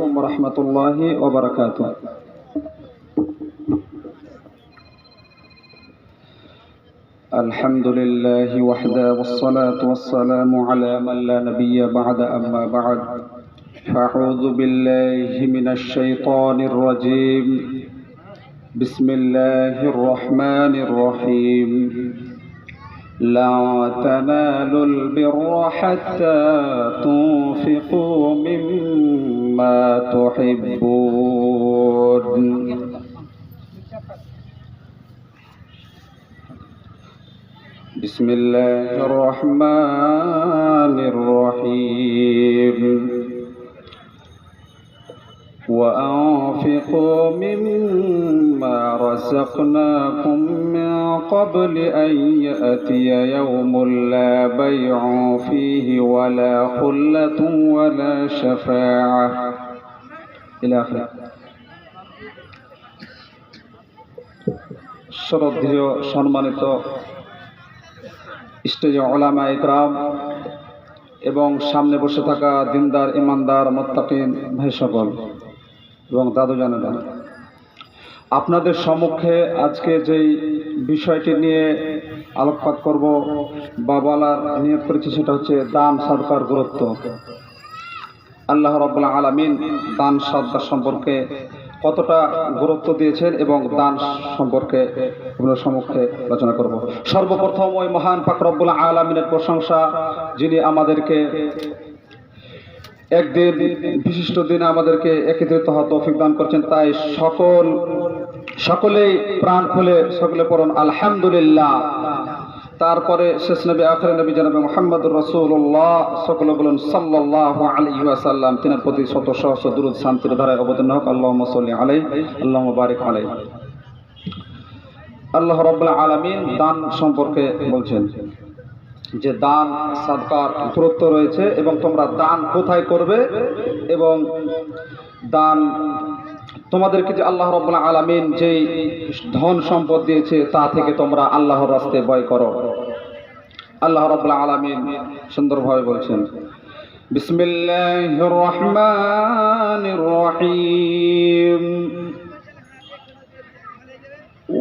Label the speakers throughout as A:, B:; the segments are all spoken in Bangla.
A: عليكم ورحمة الله وبركاته. الحمد لله وحده والصلاة والسلام على من لا نبي بعد أما بعد فأعوذ بالله من الشيطان الرجيم بسم الله الرحمن الرحيم لا تنالوا البر حتى تنفقوا مما تحبون بسم الله الرحمن الرحيم وأنفقوا مما رزقناكم من قبل أن يأتي يوم لا بيع فيه ولا خلة ولا شفاعة إلى آخره. শ্রদ্ধেয় সম্মানিত স্টেজে উলামা ইকরাম এবং সামনে বসে থাকা দিনদার ইমানদার মুত্তাকিন ভাই সকল এবং দাদু জানেরা, আপনাদের সম্মুখে আজকে যেই বিষয়টি নিয়ে আলোকপাত করব বা বলার নিয়ত করেছি সেটা হচ্ছে দান সাদকার গুরুত্ব। আল্লাহ রাব্বুল আলামিন দান সাদকা সম্পর্কে কতটা গুরুত্ব দিয়েছেন এবং দান সম্পর্কে আপনার সম্মুখে আলোচনা করব। সর্বপ্রথম ওই মহান পাক রব্বুল আলামিনের প্রশংসা, যিনি আমাদেরকে একদিন বিশিষ্ট দিনে আমাদেরকে একত্রিত হওয়ার তৌফিক দান করছেন। তাই সকলেই প্রাণ খুলে সকলে পড়ুন আলহামদুলিল্লাহ। তারপরে শেষ নবী আখির নবী জনাবে মুহাম্মদুর রাসূলুল্লাহ সকলে বলুন সাল্লাল্লাহু আলাইহি ওয়াসাল্লাম। তিনার প্রতি শত সহস্র দুরূদ শান্তির ধারায় অবতীর্ণ হোক। আল্লাহুম্মা সাল্লি আলাইহি আল্লাহুম্মা বারিক আলাইহি। আল্লাহ রাব্বুল আলামিন দান সম্পর্কে বলছেন যে দান সাদকার গুরুত্ব রয়েছে এবং তোমরা দান কোথায় করবে এবং দান তোমাদেরকে যে আল্লাহ রাব্বুল আলামিন যেই ধন সম্পদ দিয়েছে তা থেকে তোমরা আল্লাহর রাস্তায় ব্যয় করো। আল্লাহ রাব্বুল আলামিন সুন্দরভাবে বলছেন বিসমিল্লাহির রহমানির রহিম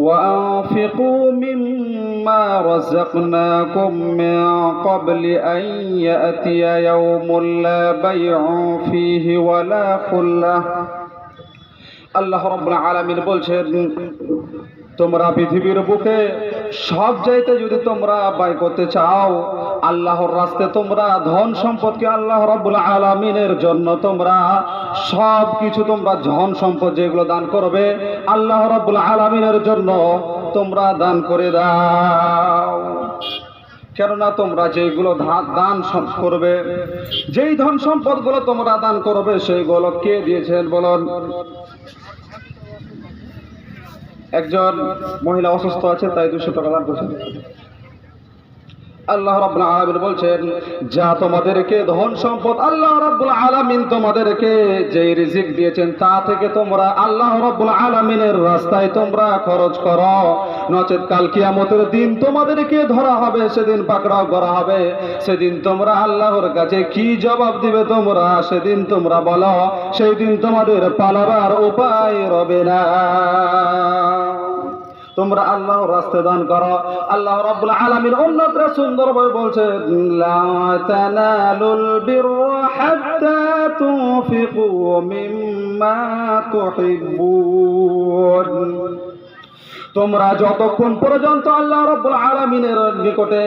A: وأنفقوا مما رزقناكم من قبل أن يأتي يوم لا بيع فيه ولا خلة. আল্লাহ রাব্বুল আলামিন বলছেন তোমরা পৃথিবীর বুকে সব জায়গায় যদি তোমরা ব্যয় করতে চাও আল্লাহর রাস্তায়, তোমরা ধন সম্পদকে আল্লাহ রাব্বুল আলামিনের জন্য তোমরা সব কিছু তোমরা ধন সম্পদ যেগুলো দান করবে আল্লাহ রাব্বুল আলামিনের জন্য তোমরা দান করে দাও। কেননা তোমরা যেগুলো দান করবে, যেই ধন সম্পদগুলো তোমরা দান করবে সেইগুলো কে দিয়েছেন বলুন? একজন মহিলা অসুস্থ আছে, তাই 200 টাকা দান করছেন। আল্লাহ রাব্বুল আলামিন বলছেন যা তোমাদেরকে ধন সম্পদ আল্লাহ রাব্বুল আলামিন তোমাদেরকে যে রিজিক দিয়েছেন তা থেকে তোমরা আল্লাহ রাব্বুল আলামিনের রাস্তায় তোমরা খরচ করো, নচেত কাল কিয়ামতের দিন তোমাদেরকে ধরা হবে, সেদিন পাকড়াও করা হবে। সেদিন তোমরা আল্লাহর কাছে কি জবাব দিবে তোমরা সেদিন তোমরা বলো, সেই দিন তোমাদের পালাবার উপায় রবে না। তোমরা আল্লাহর রাস্তায় দান করো। আল্লাহ রাব্বুল আলামিন অন্যত্র সুন্দরভাবে বলছেন লা তানালুল বিররা হাত্তা তুনফিকু মিম্মা তুহিব্বুন। তোমরা যতক্ষণ পর্যন্ত আল্লাহ রাব্বুল আলামিনের নিকটে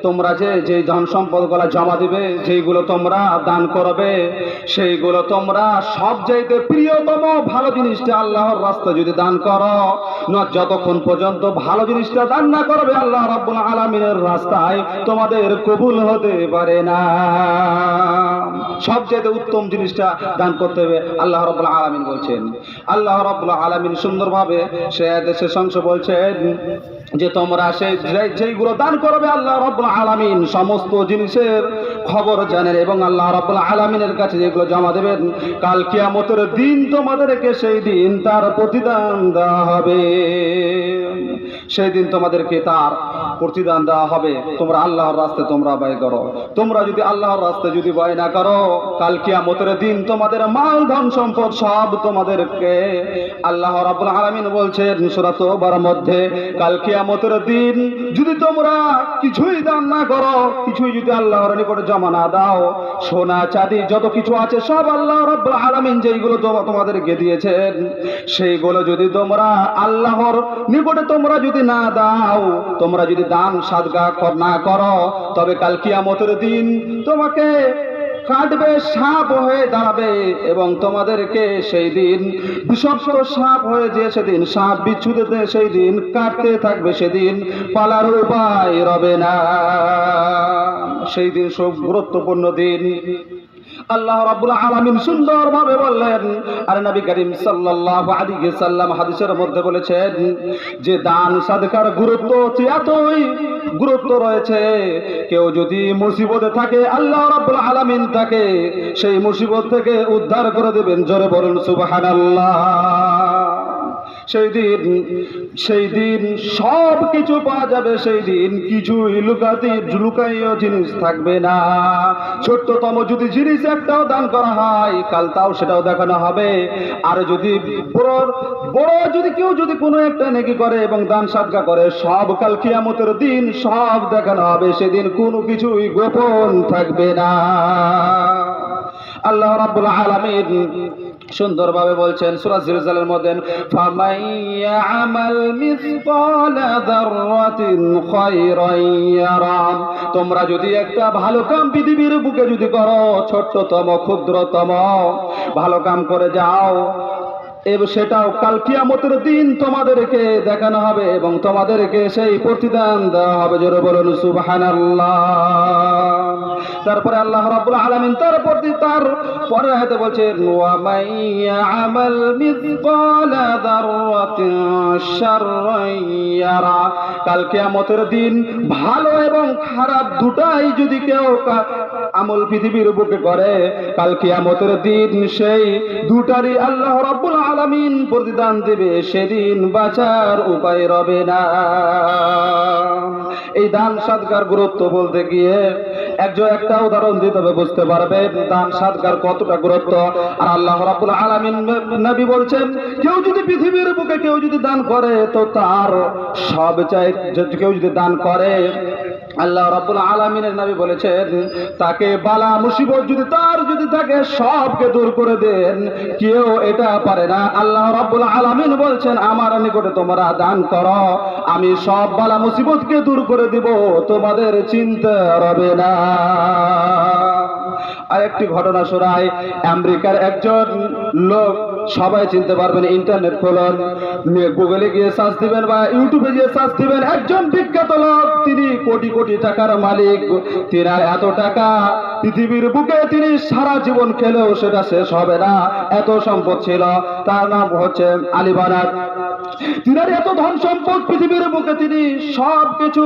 A: তোমরা যে ধন সম্পদগুলো জমা দিবে, যেইগুলো তোমরা দান করবে, সেইগুলো তোমরা সবচাইতে প্রিয়তম ভালো জিনিসটা আল্লাহর রাস্তায় যদি দান করো, যতক্ষণ পর্যন্ত ভালো জিনিসটা দান না করবে আল্লাহ রাব্বুল আলামিনের রাস্তায় তোমাদের কবুল হতে পারে না। সবচাইতে উত্তম জিনিসটা দান করতে হবে আল্লাহ রাব্বুল আলামিন বলছেন। আল্লাহ রাব্বুল আলামিন সুন্দরভাবে সে আয়াতের শেষ অংশ বলছেন যে তোমরা যেইগুলো দান করবে আল্লাহ রাব্বুল আলামিন সমস্ত জিনিসের খবর জানেন, এবং আল্লাহ রাব্বুল আলামিনের কাছে যেগুলো জমা দেবেন কাল কিয়ামতের দিন তোমাদেরকে সেই দিন তার প্রতিদান দেওয়া হবে। সেই দিন তোমাদেরকে তার প্রতিদান দেওয়া হবে। তোমরা আল্লাহর রাস্তায় তোমরা ব্যয় করো। তোমরা যদি আল্লাহর রাস্তায় যদি ব্যয় না করো, কাল কিয়ামতের দিন তোমাদের মাল ধন সম্পদ সব তোমাদেরকে আল্লাহ রাব্বুল আলামিন বলছেন সূরা তাওবার মধ্যে, কাল কিয়ামতের দিন যদি তোমরা কিছুই দান না করো, কিছুই যদি আল্লাহর নিকটে জমা না দাও, সোনা চাঁদি যত কিছু আছে সব আল্লাহ রাব্বুল আলামিন যেইগুলো তোমাদেরকে দিয়েছেন সেইগুলো যদি তোমরা আল্লাহর নিকটে তোমরা যদি না দাও, তোমরা যদি দান সাদকা না করো, তবে কাল কিয়ামতের দিন তোমাকে কাটবে, সাপ হয়ে দাঁড়াবে, এবং তোমাদেরকে সেই দিন বিষাক্ত সাপ হয়ে যে সেদিন সাপ বিচ্ছুদেতে সেই দিন কাটতে থাকবে, সেদিন পালার উপায় রবে না। সেই দিন সব গুরুত্বপূর্ণ দিন। আল্লাহ রাব্বুল আলামিন সুন্দরভাবে বললেন, আর নবী করিম সাল্লাল্লাহু আলাইহি সাল্লাম হাদিসের মধ্যে বলেছেন যে দান সাদকার গুরুত্ব এতই গুরুত্ব রয়েছে, কেউ যদি মুসিবতে থাকে আল্লাহ রাব্বুল আলামিন তাকে সেই মুসিবত থেকে উদ্ধার করে দেবেন। জোরে বলুন সুবহানাল্লাহ। সেই দিন সব কিছু পাওয়া যাবে। সেই দিন কিছুই লুকাইও জিনিস থাকবে না। ছোট্টতম যদি জিনিস একটাও দান করা হয় কাল তাও সেটাও দেখানো হবে। আর যদি বড় যদি কেউ যদি কোনো একটা নেকি করে এবং দান সাদকা করে, সব কাল কিয়ামতের দিন সব দেখানো হবে। সেদিন কোনো কিছুই গোপন থাকবে না। আল্লাহ রাব্বুল আলামিন সুন্দরভাবে বলছেন সূরা জিলজালের মধ্যে, ফামাইয়ামাল মিসকালা যাররাতিন খায়রান ইয়ারা। তোমরা যদি একটা ভালো কাম পৃথিবীর বুকে যদি করো, ছোট্টতম ক্ষুদ্রতম ভালো কাম করে যাও, এবং সেটাও কাল কিয়ামতের দিন তোমাদেরকে দেখানো হবে এবং তোমাদেরকে সেই প্রতিদান দেওয়া হবে। জোরে বলুন সুবহানাল্লাহ। তারপরে আল্লাহ রাব্বুল আলামিন তার পরে আয়াতে বলছেন, ওয়া মাইয়ামাল মিসকালা যাররাতিন শাররান ইয়ারা। কাল কিয়ামতের দিন ভালো এবং খারাপ দুটাই যদি কেউ আমল পৃথিবীর বুকে করে, কাল কিয়ামতের দিন সেই দুটারই আল্লাহ রাব্বুল আলামিন প্রতিদান দেবে। সেদিন বাঁচার উপায় রবে না। এই দান সাদকার গুরুত্ব বলতে গিয়ে একটা উদাহরণ দিতে হবে, বুঝতে পারবেন দান সাদকার কতটা গুরুত্ব। আর আল্লাহ রাব্বুল আলামিন নবী বলছেন, কেউ যদি পৃথিবীর বুকে কেউ যদি দান করে, তো তার সব চাই কেউ যদি দান করে, আল্লাহ রাব্বুল আলামিনের নবী বলেছেন তাকে বালা মুসিবত যদি তার যদি থাকে সবকে দূর করে দেন। কেউ এটা পারে না। আল্লাহ রাব্বুল আলামিন বলছেন, আমার নিকটে তোমরা দান করো, আমি সব বালা মুসিবতকে দূর করে দিব, তোমাদের চিন্তা রবে না। আরেকটি ঘটনা শোনায়। আমেরিকার একজন লোক, সবাই চিনতে পারবেন, ইন্টারনেট খোলন, গুগলে গিয়ে সার্চ দিবেন বা ইউটিউবে গিয়ে সার্চ দিবেন, একজন বিখ্যাত লোক, তিনি কোটি কোটি টাকার মালিক। তিনার এত টাকা পৃথিবীর বুকে তিনি সারা জীবন খেলেও সেটা শেষ হবে না, এত সম্পদ ছিল। তার নাম হচ্ছে আলী বানাত। তিনার এত ধন সম্পদ পৃথিবীর বুকে, তিনি সব কিছু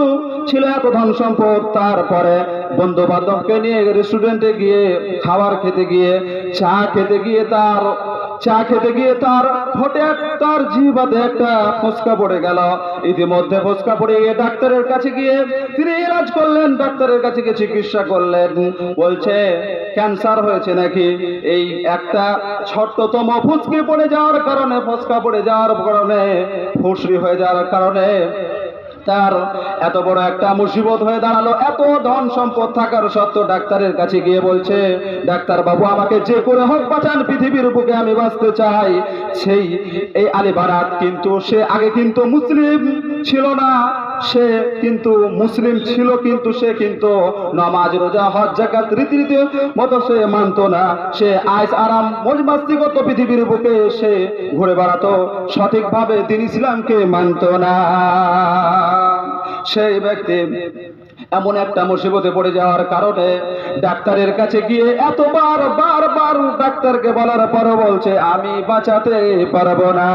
A: ছিল, এত ধন সম্পদ। তারপরে বন্ধু বান্ধবকে নিয়ে রেস্টুরেন্টে গিয়ে খাবার খেতে গিয়ে চা খেতে গিয়ে তার ঠোঁটে তার জিহ্বাতে একটা ফোসকা পড়ে গেল। ইতিমধ্যে ফোসকা পড়ে গিয়ে ডাক্তারের কাছে গিয়ে তিনি ইলাজ করলেন, ডাক্তারের কাছে গিয়ে চিকিৎসা করলেন। বলছে ক্যান্সার হয়েছে নাকি। এই একটা ছোট্টতম ফুসকি পড়ে যাওয়ার কারণে, ফোসকা পড়ে যাওয়ার কারণে, ফুসরি হয়ে যাওয়ার কারণে তার এত বড় একটা মুসিবত হয়ে দাঁড়ালো। এত ধন সম্পদ থাকার সত্ত্বেও ডাক্তারের কাছে গিয়ে বলছে, ডাক্তার বাবু আমাকে যে করে হোক বাঁচান, পৃথিবীর বুকে আমি বাঁচতে চাই। এই আলী বানাত কিন্তু সে আগে কিন্তু মুসলিম ছিল না, সে কিন্তু মুসলিম ছিল, কিন্তু সে কিন্তু নামাজ রোজা হজ যাকাত রীতি মতো সে মানতো না। সে আইস আরাম মौज মাস্তি করতো পৃথিবীর বুকে, সে ঘুরে বেড়াতো, সঠিকভাবে দিন ইসলামকে মানতো না। সেই ব্যক্তি এমন একটা মুসিবতে পড়ে যাওয়ার কারণে ডাক্তারের কাছে গিয়ে এতবার বারবার ডাক্তারকে বলার পরও বলছে আমি বাঁচাতে পারবো না।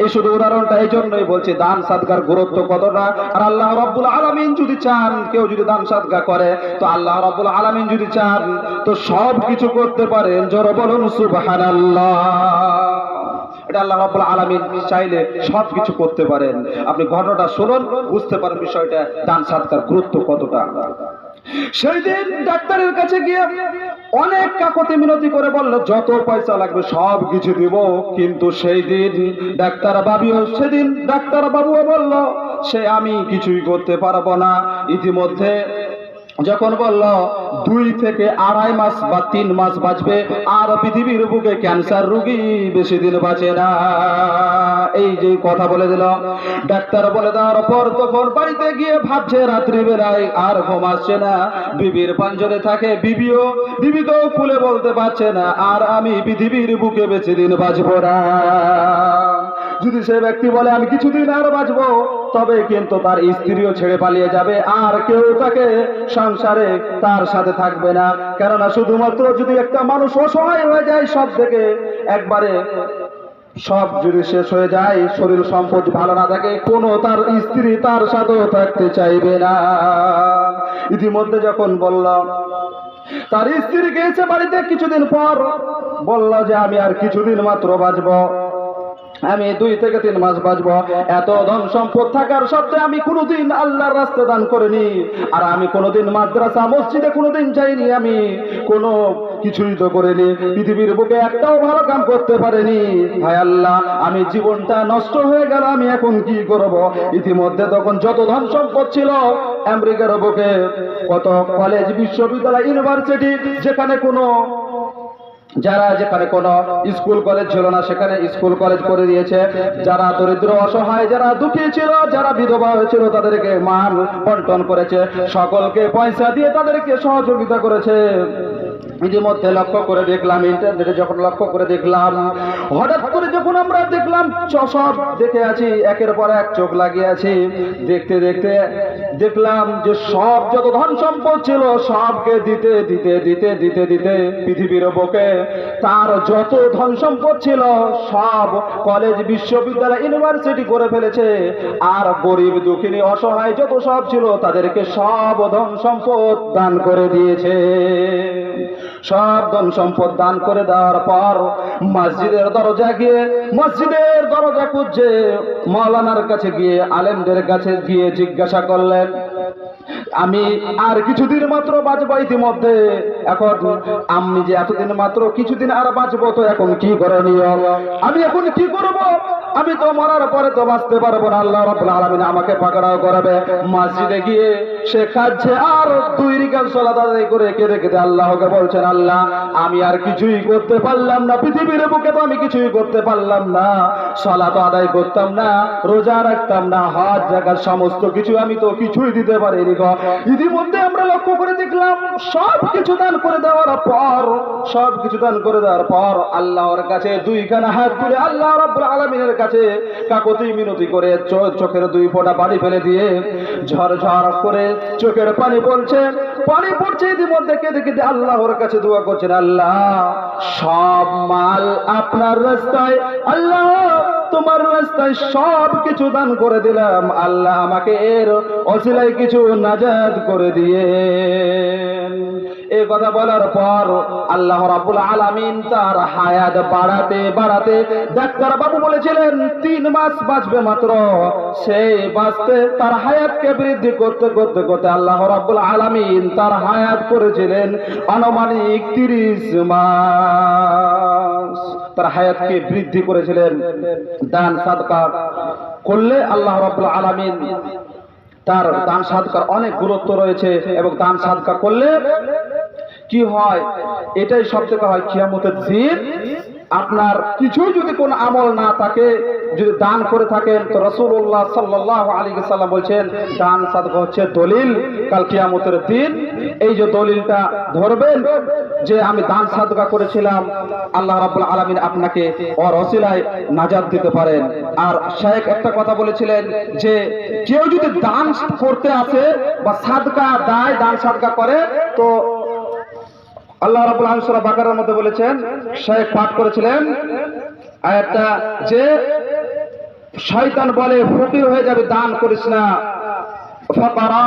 A: এই শুধু উদাহরণটা এই জন্যই বলছি দান সাদকার গুরুত্ব কতটা। আর আল্লাহ রাব্বুল আলামিন যদি চান কেউ যদি দান সাদকা করে, তো আল্লাহ রাব্বুল আলামিন যদি চান তো সব কিছু করতে পারেন। জোরে বলুন সুবহানাল্লাহ। এটা আল্লাহ রাব্বুল আলামিন চাইলে সব কিছু করতে পারেন। আপনি ঘটনাটা শুনুন, বুঝতে পারেন বিষয়টা দান সাদকার গুরুত্ব কতটা। সেই দিন ডাক্তারের কাছে গিয়ে অনেক কাকুতি মিনতি করে বলল যত পয়সা লাগবে সব কিছু দিব, কিন্তু সেই দিন ডাক্তার বাবুও বলল সে আমি কিছুই করতে পারবো না। ইতিমধ্যে যখন বলল 2 থেকে 2.5 মাস বা 3 মাস বাঁচবে, আর পৃথিবীর বুকে ক্যান্সার রোগী বেশি দিন বাঁচে না, এই যে কথা বলে দিল ডাক্তার, বলে দেওয়ার পর তখন বাড়িতে গিয়ে ভাবছে রাত্রিবেলায় আর ঘুম আসছে না, বিবির পাঞ্জরে থাকে, বিবিকেও খুলে বলতে পারছে না আর আমি পৃথিবীর বুকে বেশি দিন বাঁচবো না। যদি সে ব্যক্তি বলে আমি কিছুদিন আর বাঁচবো, তবে কিন্তু তার স্ত্রীও ছেড়ে পালিয়ে যাবে আর কেউ তাকে সংসারে তার সাথে থাকবে না। কেননা শুধুমাত্র যদি একটা মানুষ অসহায় হয়ে যায়, সব থেকে একবারে সব যদি শেষ হয়ে যায়, শরীর সম্পদ ভালো না থাকে, কোনো তার স্ত্রী তার সাথেও থাকতে চাইবে না। ইতিমধ্যে যখন বলল তার স্ত্রীকে এসে বাড়িতে কিছুদিন পর বলল যে আমি আর কিছুদিন মাত্র বাঁচবো, আমি 2 থেকে 3 মাস বাঁচবো, এত ধন সম্পদ থাকার সত্ত্বেও আমি কোনোদিন আল্লাহর রাস্তা দান করিনি, আর আমি কোনোদিন মাদ্রাসা মসজিদে কোনোদিন যাইনি, আমি কোনো কিছুই তো করিনি, পৃথিবীর বুকে একটাও ভালো কাম করতে পারিনি। হায় আল্লাহ, আমি জীবনটা নষ্ট হয়ে গেল, আমি এখন কি করব? ইতিমধ্যে তখন যত ধন সম্পদ ছিল আমেরিকার বুকে, কত কলেজ, বিশ্ববিদ্যালয়, ইউনিভার্সিটি, যেখানে কোনো স্কুল কলেজ ছিল না সেখানে স্কুল কলেজ করে দিয়েছে। যারা দরিদ্র অসহায়, যারা দুঃখী ছিল, যারা বিধবা হয়েছিল তাদেরকে মান বন্টন করেছে, সকলকে পয়সা দিয়ে তাদেরকে সহযোগিতা করেছে। ইতিমধ্যে লক্ষ্য করে দেখলাম, ইন্টারনেটে যখন লক্ষ্য করে দেখলাম, হঠাৎ করে যখন আমরা দেখলাম সব দেখে আছি, একের পর এক চোখ লাগিয়ে আছি, দেখতে দেখতে দেখলাম যে সব যত ধন সম্পদ ছিল সবকে দিতে দিতে দিতে দিতে দিতে পৃথিবীর বুকে তার যত ধন সম্পদ ছিল সব কলেজ, বিশ্ববিদ্যালয়, ইউনিভার্সিটি করে ফেলেছে। আর গরিব দুঃখিনী অসহায় যত সব ছিল তাদেরকে সব ধন সম্পদ দান করে দিয়েছে। সব ধন সম্পদ দান করে দেওয়ার পর মসজিদের দরজা খুঁজছে, মাওলানার কাছে গিয়ে, আলেমদের কাছে গিয়ে জিজ্ঞাসা করলেন আমি আর কিছুদিন মাত্র বাঁচবো, ইতিমধ্যে এখন আমি যে এতদিন মাত্র কিছুদিন আর বাঁচবো, তো এখন কি করণীয়? আমি এখন কি করব? আমি তো মরার পরে তো বাঁচতে পারবো না, আল্লাহ রাব্বুল আলামিন আমাকে পাকড়াও করাবে। মসজিদে গিয়ে সে কাঁদছে আর 2 রাকাত সালাত আদায় করে কেঁদে কেঁদে আল্লাহকে বলছেন, আল্লাহ আমি আর কিছুই করতে পারলাম না, পৃথিবীর বুকে তো আমি কিছুই করতে পারলাম না, সালাত আদায় করতাম না, রোজা রাখতাম না, হজ জাকাত সমস্ত কিছু আমি তো কিছুই দিতে পারিনি। ইতিমধ্যে আমরা লক্ষ্য করে দেখলাম সব কিছু দান করে দেওয়ার পর আল্লাহর কাছে 2 খানা হাত তুলে আল্লাহ রাব্বুল আলামিনের কাছে কাকুতি মিনতি করে চোখের 2 ফোঁটা পানি ফেলে দিয়ে ঝরঝর করে চোখের পানি পড়ছে। ইতিমধ্যে কেঁদে কেঁদে আল্লাহর কাছে দোয়া করছেন, আল্লাহ সব মাল আপনার রাস্তায়, আল্লাহ তোমার রাস্তায় সব কিছু দান করে দিলাম, আল্লাহ আমাকে এর ওসিলায় কিছু নাজাত করে দিয়ে। এই কথা বলার পর আল্লাহ রাব্বুল আলামিন তার হায়াত বাড়াতে বাড়াতে, ডাক্তার বাবু বলেছিলেন 3 মাস বাঁচবে মাত্র, সেই বাঁচতে তার হায়াতকে বৃদ্ধি করতে করতে করতে আল্লাহ রাব্বুল আলামিন তার হায়াত করেছিলেন আনুমানিক 30 মাস, তার হায়াতকে বৃদ্ধি করেছিলেন। দান সাদকা করলে আল্লাহ রাব্বুল আলামিন, তার দান সাদকার অনেক গুরুত্ব রয়েছে, এবং দান সাদকা করলে কি হয়, এটাই সবথেকে হয় কিয়ামতের দিন আপনার কিছু যদি কোন আমল না থাকে, যদি দান করে থাকেন, তো রাসূলুল্লাহ সাল্লাল্লাহু আলাইহি ওয়াসাল্লাম বলেছেন দান সাদকা হচ্ছে দলিল কাল কিয়ামতের দিন। এই যে দলিলটা ধরবেন যে আমি দান সাদকা করেছিলাম, আল্লাহ রাব্বুল আলামিন আপনাকে ওর ওসিলায় নাজাত দিতে পারেন। আর শেখ একটা কথা বলেছিলেন যে কেউ যদি দান করতে আসে বা সাদকা দেয়, দান সাদকা করে, তো আল্লাহ রাব্বুল আলামিন সূরা বাকারার মধ্যে বলেছেন, শেখ পাঠ করেছিলেন আয়াতটা, যে শয়তান বলে ফকির হয়ে যাবে, দান করিস না, ফাকারা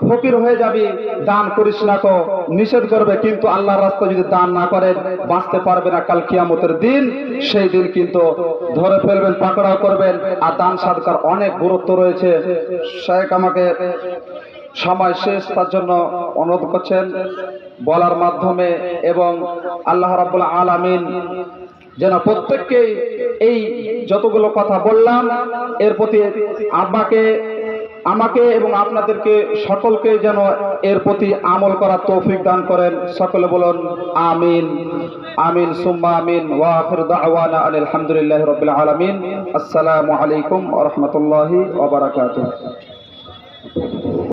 A: ফকির হয়ে যাবি, দান করিস না, তো নিষেধ করবে। কিন্তু আল্লাহর রাস্তায় যদি দান না করেন বাঁচতে পারবে না। কাল কিয়ামতের দিন, সেই দিন কিন্তু ধরে ফেলবেন, পাকড়াও করবেন। আর দান সাদকার অনেক গুরুত্ব রয়েছে। শেখ আমাকে সময় শেষ, তার জন্য অনুরোধ করছেন বলার মাধ্যমে, এবং আল্লাহ রাব্বুল আলামিন যেন প্রত্যেককেই এই যতগুলো কথা বললাম এর প্রতি আমাকে এবং আপনাদেরকে সকলকে যেন এর প্রতি আমল করার তৌফিক দান করেন। সকলে বলুন আমিন, আমিন সুম্মা আমিন। ওয়া আখিরু দাওয়ানা আলহামদুলিল্লাহি রাব্বিল আলামিন। আসসালামু আলাইকুম ওয়া রাহমাতুল্লাহি ওয়া বারাকাতুহু।